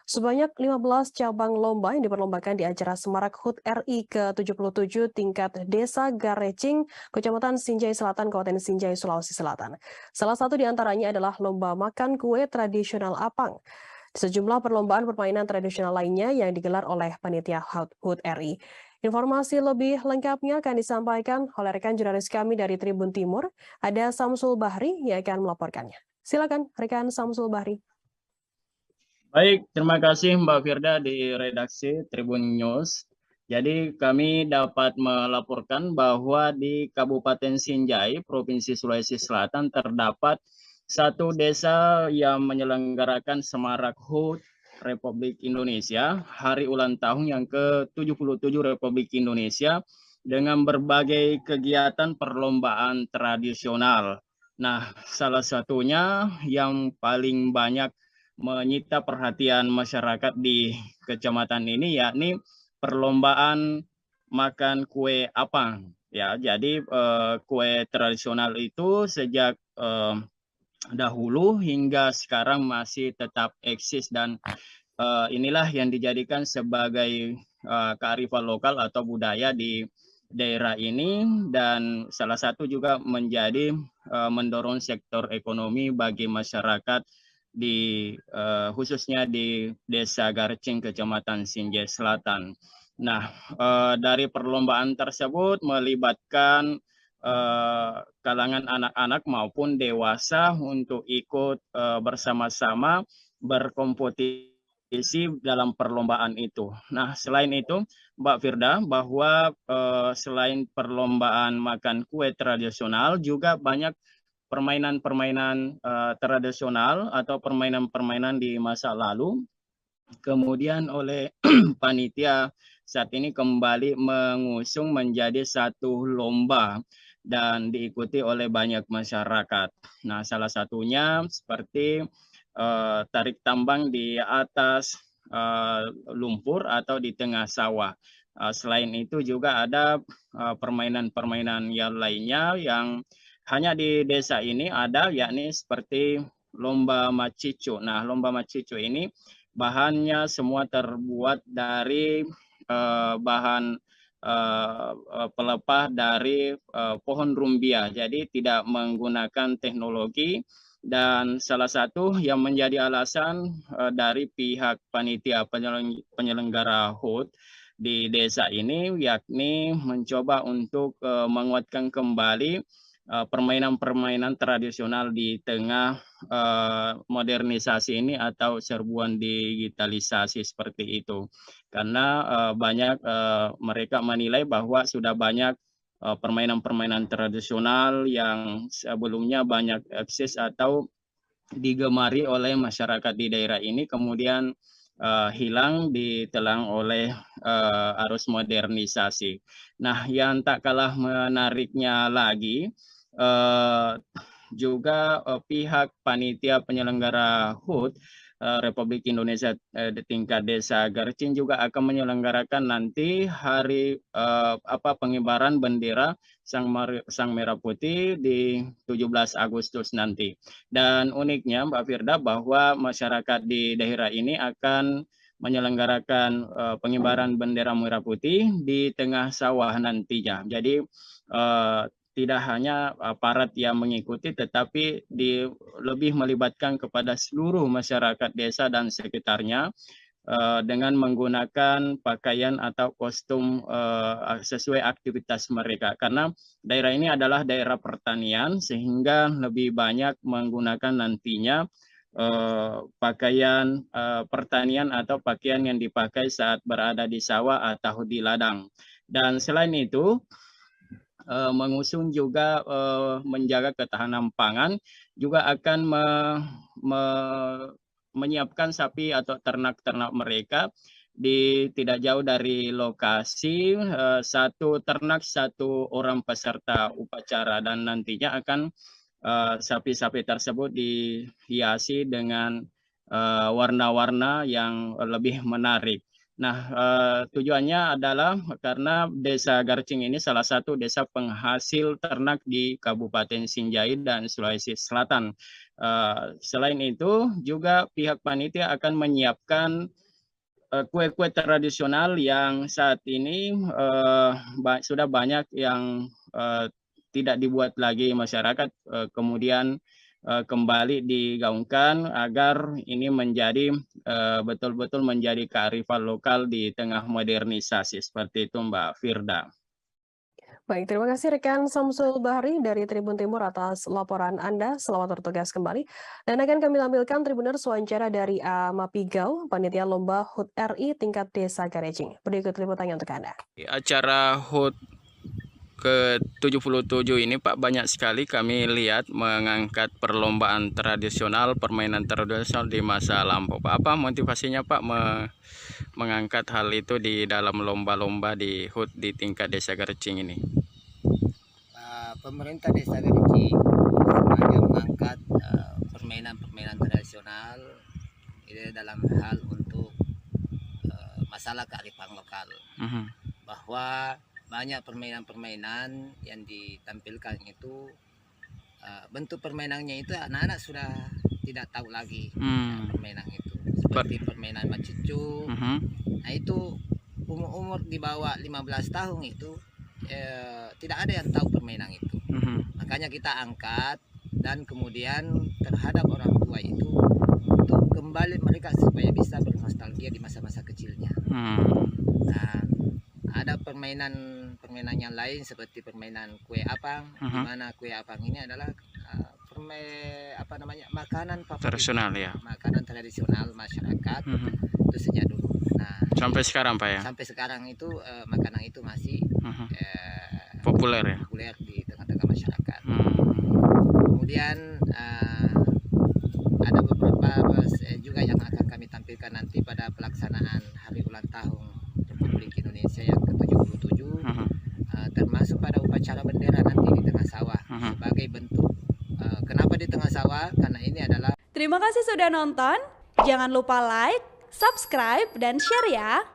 Sebanyak 15 cabang lomba yang diperlombakan di acara Semarak HUT RI ke-77 tingkat Desa Garecing, Kecamatan Sinjai Selatan, Kabupaten Sinjai, Sulawesi Selatan. Salah satu di antaranya adalah lomba makan kue tradisional Apang. Sejumlah perlombaan permainan tradisional lainnya yang digelar oleh panitia HUT RI. Informasi lebih lengkapnya akan disampaikan oleh rekan jurnalis kami dari Tribun Timur, ada Samsul Bahri yang akan melaporkannya. Silakan rekan Samsul Bahri. Baik, terima kasih Mbak Firda di redaksi Tribun News. Jadi kami dapat melaporkan bahwa di Kabupaten Sinjai, Provinsi Sulawesi Selatan terdapat satu desa yang menyelenggarakan Semarak HUT Republik Indonesia, hari ulang tahun yang ke-77 Republik Indonesia dengan berbagai kegiatan perlombaan tradisional. Nah, salah satunya yang paling banyak menyita perhatian masyarakat di kecamatan ini yakni perlombaan makan kue apang ya. Jadi kue tradisional itu sejak dahulu hingga sekarang masih tetap eksis dan inilah yang dijadikan sebagai kearifan lokal atau budaya di daerah ini, dan salah satu juga menjadi mendorong sektor ekonomi bagi masyarakat di khususnya di Desa Garcing, Kecamatan Sinjai Selatan. Nah, dari perlombaan tersebut melibatkan kalangan anak-anak maupun dewasa untuk ikut bersama-sama berkompetisi dalam perlombaan itu. Nah, selain itu, Mbak Firda, bahwa selain perlombaan makan kue tradisional, juga banyak permainan-permainan tradisional atau permainan-permainan di masa lalu. Kemudian oleh panitia saat ini kembali mengusung menjadi satu lomba dan diikuti oleh banyak masyarakat. Nah, salah satunya seperti tarik tambang di atas lumpur atau di tengah sawah. Selain itu juga ada permainan-permainan yang lainnya yang hanya di desa ini ada, yakni seperti lomba macicu. Nah, lomba macicu ini bahannya semua terbuat dari bahan pelepah dari pohon rumbia. Jadi tidak menggunakan teknologi, dan salah satu yang menjadi alasan dari pihak panitia penyelenggara HUT di desa ini yakni mencoba untuk menguatkan kembali permainan-permainan tradisional di tengah modernisasi ini atau serbuan digitalisasi seperti itu. Karena banyak mereka menilai bahwa sudah banyak permainan-permainan tradisional yang sebelumnya banyak eksis atau digemari oleh masyarakat di daerah ini, kemudian hilang ditelan oleh arus modernisasi. Nah, yang tak kalah menariknya lagi, juga pihak panitia penyelenggara HUT Republik Indonesia di tingkat Desa Garcing juga akan menyelenggarakan nanti hari pengibaran bendera Sang Merah Putih di 17 Agustus nanti. Dan uniknya Mbak Firda, bahwa masyarakat di daerah ini akan menyelenggarakan pengibaran bendera merah putih di tengah sawah nantinya. Jadi tidak hanya aparat yang mengikuti, tetapi lebih melibatkan kepada seluruh masyarakat desa dan sekitarnya dengan menggunakan pakaian atau kostum sesuai aktivitas mereka. Karena daerah ini adalah daerah pertanian, sehingga lebih banyak menggunakan nantinya pakaian pertanian atau pakaian yang dipakai saat berada di sawah atau di ladang. Dan selain itu, mengusung juga menjaga ketahanan pangan, juga akan menyiapkan sapi atau ternak-ternak mereka tidak jauh dari lokasi, satu ternak satu orang peserta upacara, dan nantinya akan sapi-sapi tersebut dihiasi dengan warna-warna yang lebih menarik. Nah, tujuannya adalah karena Desa Garcing ini salah satu desa penghasil ternak di Kabupaten Sinjai dan Sulawesi Selatan. Selain itu, juga pihak panitia akan menyiapkan kue-kue tradisional yang saat ini sudah banyak yang tidak dibuat lagi masyarakat, kemudian kembali digaungkan agar ini menjadi betul-betul menjadi kearifan lokal di tengah modernisasi seperti itu, Mbak Firda. Baik, terima kasih rekan Samsul Bahri dari Tribun Timur atas laporan Anda. Selamat bertugas kembali. Dan akan kami tampilkan Tribuners wawancara dari Mapigau, panitia lomba HUT RI tingkat Desa Garejing. Berikut liputannya untuk Anda. Acara HUT ke-77 ini Pak, banyak sekali kami lihat mengangkat perlombaan tradisional, permainan tradisional di masa lampau. Pak, apa motivasinya Pak mengangkat hal itu di dalam lomba-lomba di HUT di tingkat Desa Garcing ini? Pemerintah Desa Garcing sengaja mengangkat permainan-permainan tradisional ini dalam hal untuk masalah kearifan lokal. Bahwa banyak permainan-permainan yang ditampilkan itu bentuk permainannya itu anak-anak sudah tidak tahu lagi permainan itu, seperti permainan macucu. Nah itu umur di bawah 15 tahun itu tidak ada yang tahu permainan itu. Makanya kita angkat dan kemudian terhadap orang tua itu untuk kembali mereka supaya bisa bernostalgia di masa-masa kecilnya. Nah, ada permainan yang lain seperti permainan kue apang, di mana kue apang ini adalah makanan favorit, tradisional ya, makanan tradisional masyarakat itu sejak dulu. Nah, sampai sekarang Pak ya? Sampai sekarang itu makanan itu masih populer ya? Populer di tengah-tengah masyarakat. Kemudian ada beberapa juga yang akan kami tampilkan nanti pada pelaksanaan hari ulang tahun Republik Indonesia yang ke-77, termasuk pada upacara bendera nanti di tengah sawah sebagai bentuk kenapa di tengah sawah, karena ini adalah. Terima kasih sudah nonton, jangan lupa like, subscribe, dan share ya.